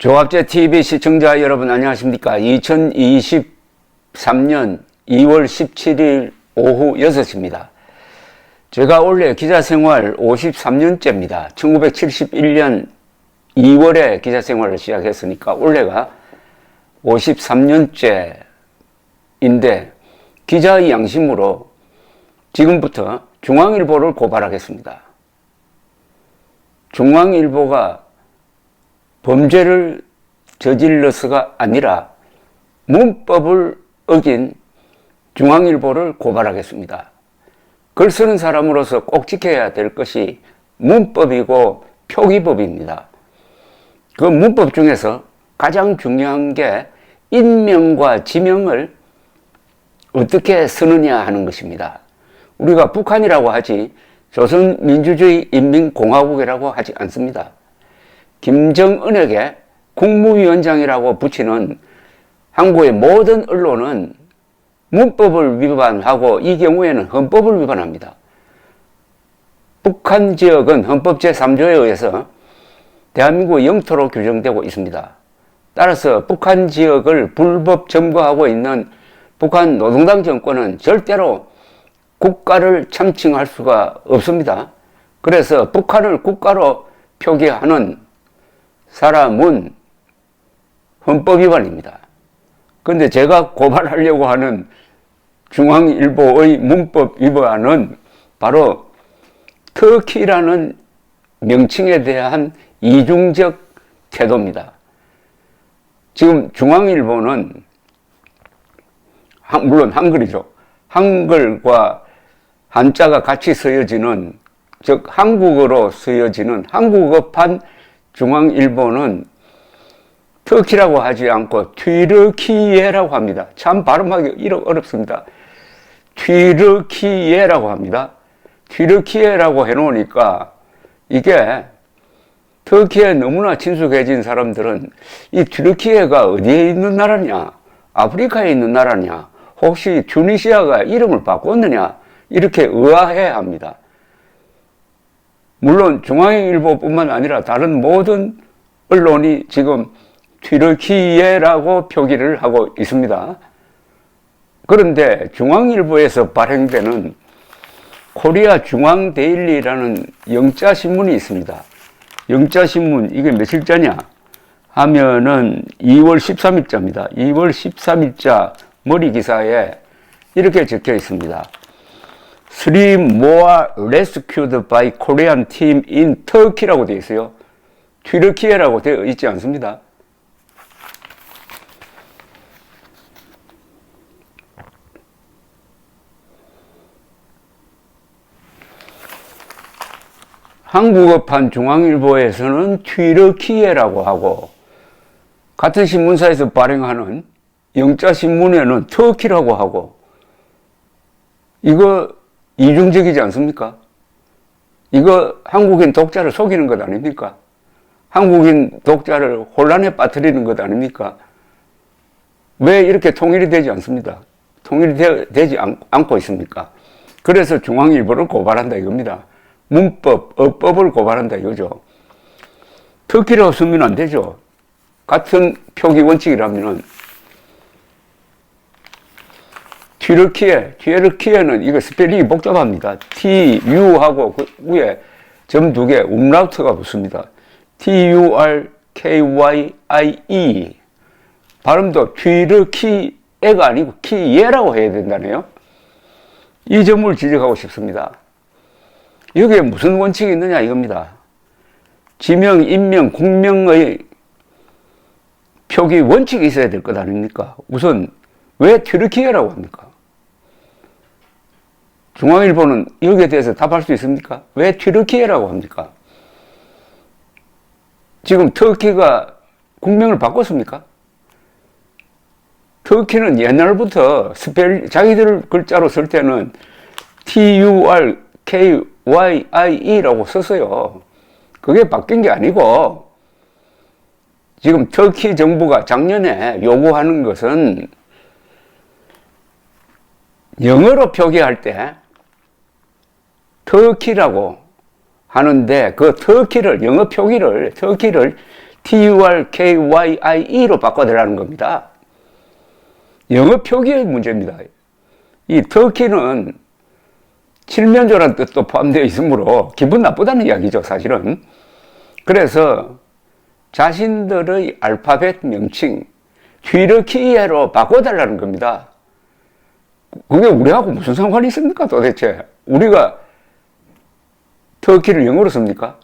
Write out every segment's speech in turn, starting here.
조갑제 TV 시청자 여러분 안녕하십니까? 2023년 2월 17일 오후 6시입니다. 제가 원래 기자생활 53년째입니다. 1971년 2월에 기자생활을 시작했으니까 올해가 53년째인데 기자의 양심으로 지금부터 중앙일보를 고발하겠습니다. 중앙일보가 범죄를 저질러서가 아니라 문법을 어긴 중앙일보를 고발하겠습니다. 글 쓰는 사람으로서 꼭 지켜야 될 것이 문법이고 표기법입니다. 그 문법 중에서 가장 중요한 게 인명과 지명을 어떻게 쓰느냐 하는 것입니다. 우리가 북한이라고 하지 조선민주주의 인민공화국이라고 하지 않습니다. 김정은에게 국무위원장이라고 붙이는 한국의 모든 언론은 문법을 위반하고 이 경우에는 헌법을 위반합니다. 북한 지역은 헌법 제3조에 의해서 대한민국의 영토로 규정되고 있습니다. 따라서 북한 지역을 불법 점거하고 있는 북한 노동당 정권은 절대로 국가를 참칭할 수가 없습니다. 그래서 북한을 국가로 표기하는 사람은 헌법 위반입니다. 그런데 제가 고발하려고 하는 중앙일보의 문법 위반은 바로 터키라는 명칭에 대한 이중적 태도입니다. 지금 중앙일보는 물론 한글이죠. 한글과 한자가 같이 쓰여지는, 즉 한국어로 쓰여지는 한국어판 중앙일보는 터키라고 하지 않고 튀르키예라고 합니다. 참 발음하기 어렵습니다. 튀르키예라고 합니다. 튀르키예라고 해놓으니까 이게 터키에 너무나 친숙해진 사람들은 이 튀르키예가 어디에 있는 나라냐, 아프리카에 있는 나라냐, 혹시 튜니시아가 이름을 바꿨느냐 이렇게 의아해 합니다. 물론 중앙일보뿐만 아니라 다른 모든 언론이 지금 튀르키예라고 표기를 하고 있습니다. 그런데 중앙일보에서 발행되는 코리아 중앙데일리라는 영자신문이 있습니다. 영자신문, 이게 며칠자냐 하면은 2월 13일자입니다. 2월 13일자 머리 기사에 이렇게 적혀 있습니다. Three more rescued by Korean team in Turkey라고 되어 있어요. 튀르키예라고 되어 있지 않습니다. 한국어판 중앙일보에서는 튀르키예라고 하고 같은 신문사에서 발행하는 영자신문에는 터키라고 하고 이거 이중적이지 않습니까? 이거 한국인 독자를 속이는 것 아닙니까? 한국인 독자를 혼란에 빠뜨리는 것 아닙니까? 왜 이렇게 통일이 되지 않습니다? 통일이 되지 않고 있습니까? 그래서 중앙일보를 고발한다 이겁니다. 문법, 어법을 고발한다 이거죠. 터키라고 쓰면 안 되죠. 같은 표기 원칙이라면은 튀르키예는 이거 스펠링이 복잡합니다. TU하고 그 위에 점 두 개, umlaut가 붙습니다. TURKYIE. 발음도 튀르키예가 아니고 키예라고 해야 된다네요. 이 점을 지적하고 싶습니다. 여기에 무슨 원칙이 있느냐 이겁니다. 지명, 인명, 국명의 표기 원칙이 있어야 될 것 아닙니까? 우선 왜 튀르키예라고 합니까? 중앙일보는 여기에 대해서 답할 수 있습니까? 왜 튀르키예라고 합니까? 지금 터키가 국명을 바꿨습니까? 터키는 옛날부터 자기들 글자로 쓸 때는 TURKYIE라고 썼어요. 그게 바뀐 게 아니고 지금 터키 정부가 작년에 요구하는 것은 영어로 표기할 때 터키라고 하는데 그 터키를, 영어 표기를 터키를 TURKYIE로 바꿔달라는 겁니다. 영어 표기의 문제입니다. 이 터키는 칠면조라는 뜻도 포함되어 있으므로 기분 나쁘다는 이야기죠, 사실은. 그래서 자신들의 알파벳 명칭 튀르키예로 바꿔달라는 겁니다. 그게 우리하고 무슨 상관이 있습니까, 도대체? 우리가 터키를 영어로 씁니까?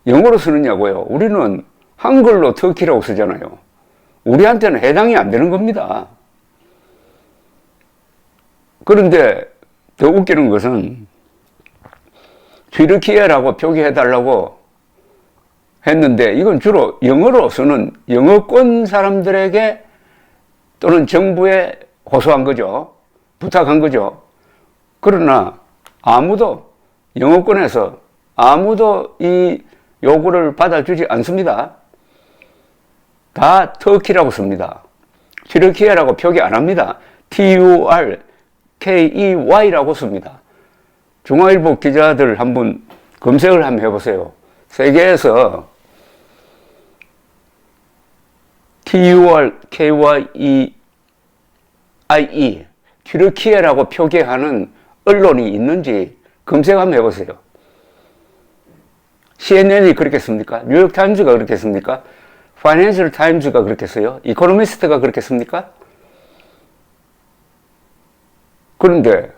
영어로 쓰느냐고요? 우리는 한글로 터키라고 쓰잖아요. 우리한테는 해당이 안 되는 겁니다. 그런데 더 웃기는 것은 튀르키예라고 표기해달라고 했는데 이건 주로 영어로 쓰는 영어권 사람들에게 또는 정부에 호소한 거죠. 부탁한 거죠. 그러나 아무도 영어권에서 아무도 이 요구를 받아주지 않습니다. 다 터키라고 씁니다. 튀르키예라고 표기 안 합니다. TURKEY라고 씁니다. 중앙일보 기자들 한번 검색을 한번 해보세요. 세계에서 TURKYEIE 튀르키예라고 표기하는 언론이 있는지 검색 한번 해보세요. CNN이 그렇게 씁니까? 뉴욕타임즈가 그렇게 씁니까? 파이낸셜 타임즈가 그렇게 써요? 이코노미스트가 그렇게 씁니까? 그런데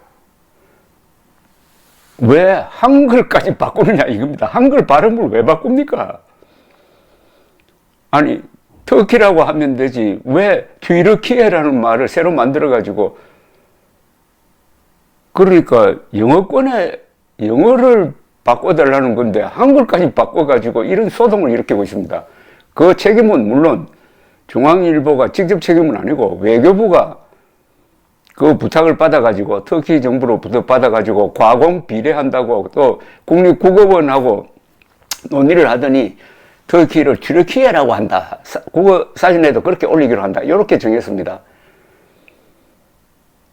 왜 한글까지 바꾸느냐 이겁니다. 한글 발음을 왜 바꿉니까? 아니 터키라고 하면 되지 왜 튀르키예라는 말을 새로 만들어가지고 그러니까 영어권에 영어를 바꿔달라는 건데 한글까지 바꿔가지고 이런 소동을 일으키고 있습니다. 그 책임은 물론 중앙일보가 직접 책임은 아니고 외교부가 그 부탁을 받아가지고 터키 정부로부터 받아가지고 과공 비례한다고 또 국립국어원하고 논의를 하더니 터키를 튀르키예라고 한다. 국어 사진에도 그렇게 올리기로 한다. 이렇게 정했습니다.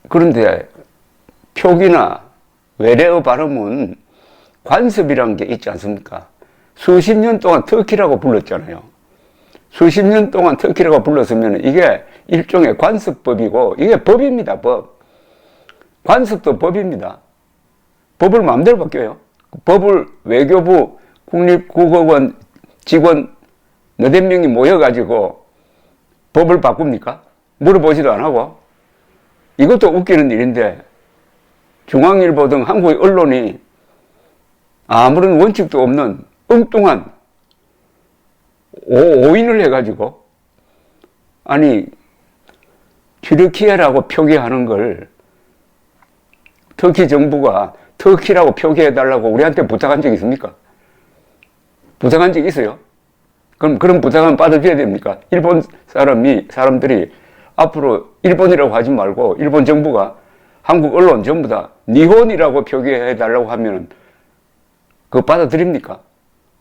그런데 표기나 외래어 발음은 관습이라는 게 있지 않습니까? 수십 년 동안 터키라고 불렀잖아요. 수십 년 동안 터키라고 불렀으면 이게 일종의 관습법이고 이게 법입니다. 법. 관습도 법입니다. 법을 마음대로 바뀌어요. 법을 외교부 국립국어원 직원 너댓 명이 모여가지고 법을 바꿉니까? 물어보지도 안 하고. 이것도 웃기는 일인데 중앙일보 등 한국의 언론이 아무런 원칙도 없는 엉뚱한 오인을 해가지고 아니 튀르키예라고 표기하는 걸 터키 정부가 터키라고 표기해달라고 우리한테 부탁한 적 있습니까? 부탁한 적 있어요? 그럼 그런 부탁은 받아줘야 됩니까? 일본 사람들이 앞으로 일본이라고 하지 말고 일본 정부가 한국 언론 전부 다 니혼이라고 표기해달라고 하면 그거 받아들입니까?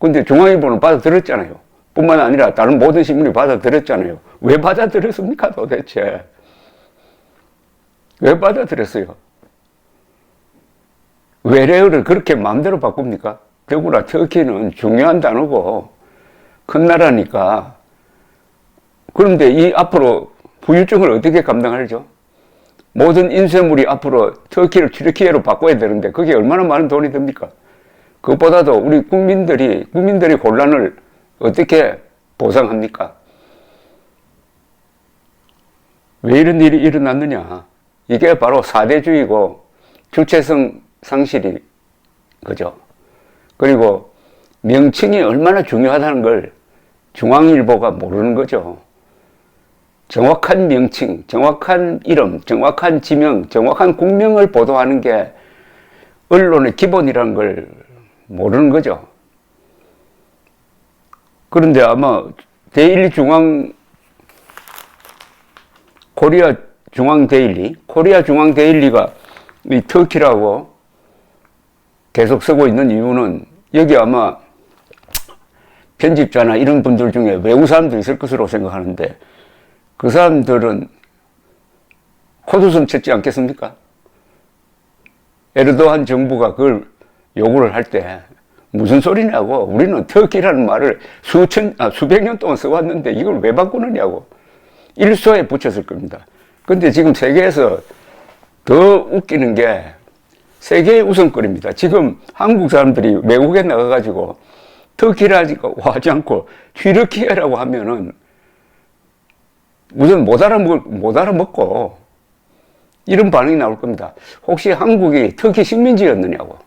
근데 중앙일보는 받아들였잖아요. 뿐만 아니라 다른 모든 신문이 받아들였잖아요. 왜 받아들였습니까 도대체? 왜 받아들였어요? 외래어를 그렇게 마음대로 바꿉니까? 더구나 터키는 중요한 단어고 큰 나라니까. 그런데 이 앞으로 후유증을 어떻게 감당하죠? 모든 인쇄물이 앞으로 터키를 튀르키예로 바꿔야 되는데 그게 얼마나 많은 돈이 듭니까? 그것보다도 우리 국민들이 곤란을 어떻게 보상합니까? 왜 이런 일이 일어났느냐? 이게 바로 사대주의고 주체성 상실이 그죠? 그리고 명칭이 얼마나 중요하다는 걸 중앙일보가 모르는 거죠. 정확한 명칭, 정확한 이름, 정확한 지명, 정확한 국명을 보도하는 게 언론의 기본이라는 걸 모르는 거죠. 그런데 아마 코리아 중앙 데일리가 이 터키라고 계속 쓰고 있는 이유는 여기 아마 편집자나 이런 분들 중에 외국 사람도 있을 것으로 생각하는데 그 사람들은 코웃음 쳤지 않겠습니까? 에르도안 정부가 그걸 요구를 할 때 무슨 소리냐고. 우리는 터키라는 말을 수백 년 동안 써왔는데 이걸 왜 바꾸느냐고. 일소에 붙였을 겁니다. 근데 지금 세계에서 더 웃기는 게 세계의 웃음거리입니다. 지금 한국 사람들이 외국에 나가가지고 터키라고 하지 않고 튀르키예라고 하면은 우선 못 알아먹고 이런 반응이 나올 겁니다. 혹시 한국이 터키 식민지였느냐고.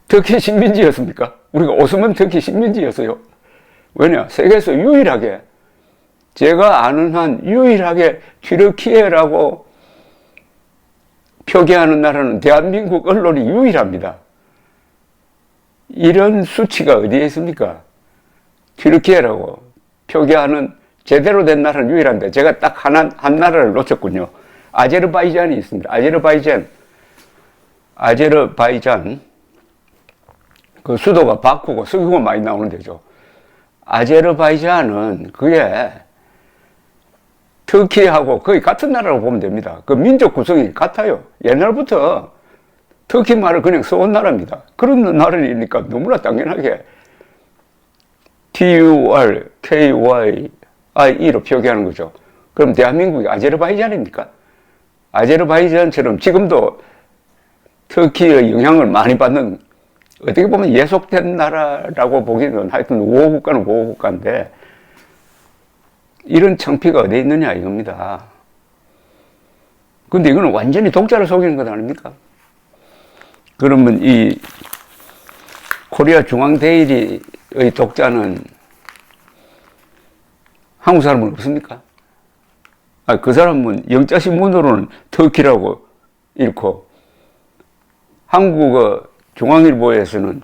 터키 식민지였습니까? 우리가 오스만 터키 식민지였어요. 왜냐? 세계에서 유일하게, 제가 아는 한 유일하게 튀르키예라고 표기하는 나라는 대한민국 언론이 유일합니다. 이런 수치가 어디에 있습니까? 튀르키예라고 표기하는 제대로 된 나라는 유일한데 제가 딱 한 나라를 놓쳤군요. 아제르바이잔이 있습니다. 아제르바이잔 그 수도가 바쿠고 석유가 많이 나오는 데죠. 아제르바이잔은 그게 터키하고 거의 같은 나라라고 보면 됩니다. 그 민족 구성이 같아요. 옛날부터 터키 말을 그냥 써온 나라입니다. 그런 나라니까 너무나 당연하게 TURKYIE로 표기하는 거죠. 그럼 대한민국이 아제르바이잔입니까? 아제르바이잔처럼 지금도 터키의 영향을 많이 받는, 어떻게 보면 예속된 나라라고 보기는 하여튼 우호국가는 우호국가인데 이런 창피가 어디 있느냐 이겁니다. 근데 이거는 완전히 독자를 속이는 것 아닙니까? 그러면 이 코리아 중앙데일리의 독자는 한국 사람은 없습니까? 그 사람은 영자신문으로는 터키라고 읽고 한국어 중앙일보에서는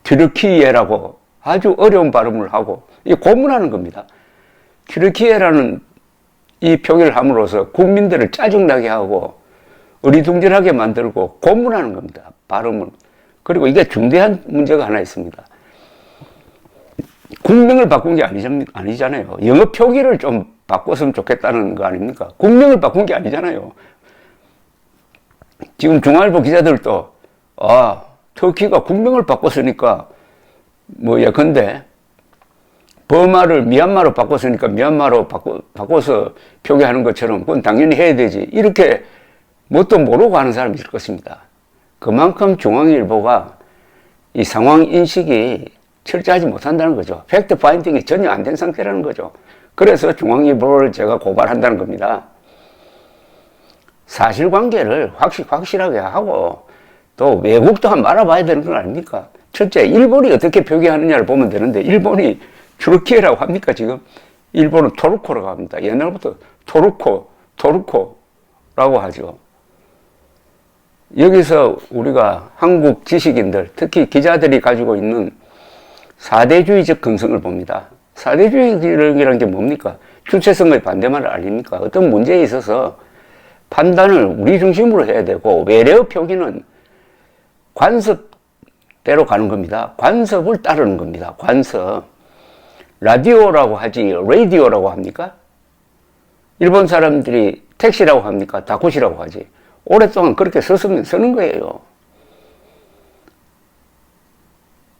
튀르키예라고 아주 어려운 발음을 하고 이 고문하는 겁니다. 튀르키예라는 이 표기를 함으로써 국민들을 짜증나게 하고 어리둥절하게 만들고 고문하는 겁니다. 발음을. 그리고 이게 중대한 문제가 하나 있습니다. 국명을 바꾼 게 아니잖아요. 영어 표기를 좀 바꿨으면 좋겠다는 거 아닙니까? 국명을 바꾼 게 아니잖아요. 지금 중앙일보 기자들도 터키가 국명을 바꿨으니까 예컨대 버마를 미얀마로 바꿨으니까 미얀마로 바꿔서 표기하는 것처럼 그건 당연히 해야 되지. 이렇게 뭣도 모르고 하는 사람이 있을 것입니다. 그만큼 중앙일보가 이 상황 인식이 철저하지 못한다는 거죠. 팩트 파인딩이 전혀 안 된 상태라는 거죠. 그래서 중앙일보를 제가 고발한다는 겁니다. 사실관계를 확실하게 하고 또 외국도 한번 알아봐야 되는 건 아닙니까? 첫째, 일본이 어떻게 표기하느냐를 보면 되는데 일본이 튀르키예라고 합니까 지금? 일본은 토르코라고 합니다. 옛날부터 토르코라고 하죠. 여기서 우리가 한국 지식인들, 특히 기자들이 가지고 있는 사대주의적 근성을 봅니다. 사대주의라는 게 뭡니까? 주체성의 반대말 아닙니까? 어떤 문제에 있어서 판단을 우리 중심으로 해야 되고 외래어 표기는 관습대로 가는 겁니다. 관습을 따르는 겁니다. 관습. 라디오라고 하지 라디오라고 합니까? 일본 사람들이 택시라고 합니까? 다쿠시라고 하지. 오랫동안 그렇게 썼으면 쓰는 거예요.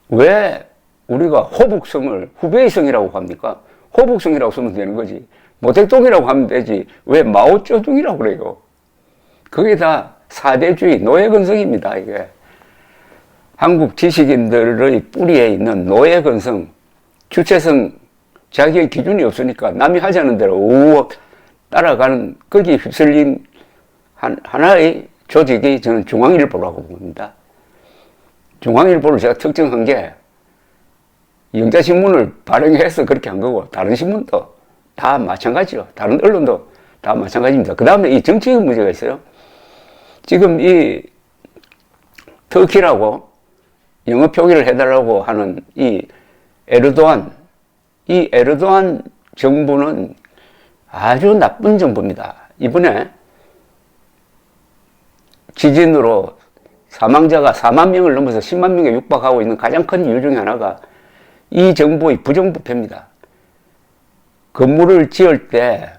왜 우리가 호북성을 후베이성이라고 합니까? 호북성이라고 쓰면 되는 거지. 모택동이라고 하면 되지. 왜 마오쩌둥이라고 그래요? 그게 다 사대주의, 노예근성입니다, 이게. 한국 지식인들의 뿌리에 있는 노예근성, 주체성, 자기의 기준이 없으니까 남이 하자는 대로 따라가는, 거기에 휩쓸린 하나의 조직이 저는 중앙일보라고 봅니다. 중앙일보를 제가 특정한 게 영자신문을 발행해서 그렇게 한 거고 다른 신문도 다 마찬가지요. 다른 언론도 다 마찬가지입니다. 그 다음에 이 정치적 문제가 있어요. 지금 이 터키라고 영어 표기를 해달라고 하는 이 에르도안 정부는 아주 나쁜 정부입니다. 이번에 지진으로 사망자가 4만 명을 넘어서 10만 명에 육박하고 있는 가장 큰 이유 중에 하나가 이 정부의 부정부패입니다. 건물을 지을 때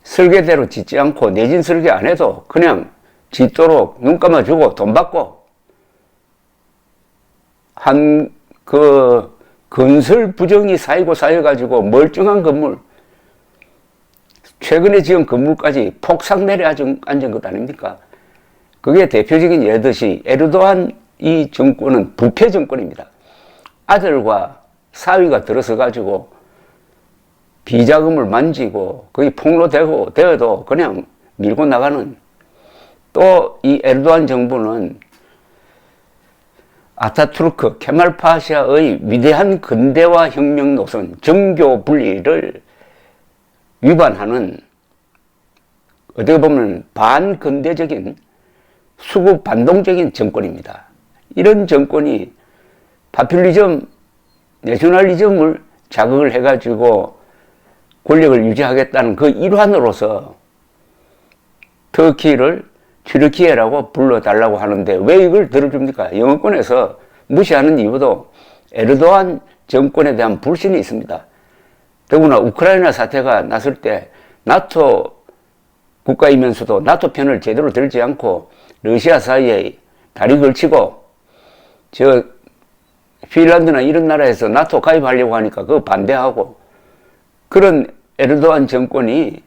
설계대로 짓지 않고 내진 설계 안 해도 그냥 짓도록 눈 감아주고 돈 받고 그 건설 부정이 쌓여가지고 멀쩡한 건물, 최근에 지은 건물까지 폭삭 내려앉은 것 아닙니까? 그게 대표적인 예듯이 에르도안 이 정권은 부패 정권입니다. 아들과 사위가 들어서가지고 비자금을 만지고 거의 폭로되어도 그냥 밀고 나가는, 또 이 에르도안 정부는 아타투르크 케말 파샤의 위대한 근대화 혁명 노선 정교 분리를 위반하는, 어떻게 보면 반근대적인 수구 반동적인 정권입니다. 이런 정권이 파퓰리즘, 내셔널리즘을 자극을 해가지고 권력을 유지하겠다는 그 일환으로서 터키를 튀르키예라고 불러달라고 하는데 왜 이걸 들어줍니까? 영어권에서 무시하는 이유도 에르도안 정권에 대한 불신이 있습니다. 더구나 우크라이나 사태가 났을 때 나토 국가이면서도 나토 편을 제대로 들지 않고 러시아 사이에 다리 걸치고 저 핀란드나 이런 나라에서 나토 가입하려고 하니까 그거 반대하고, 그런 에르도안 정권이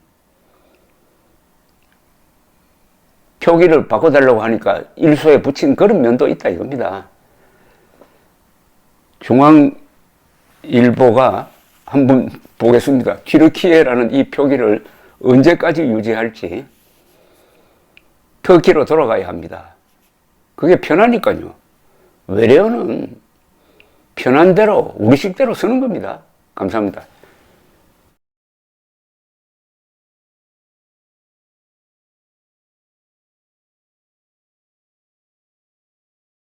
표기를 바꿔달라고 하니까 일소에 붙인 그런 면도 있다 이겁니다. 중앙일보가 한번 보겠습니다. 튀르키예라는 이 표기를 언제까지 유지할지. 터키로 돌아가야 합니다. 그게 편하니까요. 외래어는 편한 대로 우리식대로 쓰는 겁니다. 감사합니다.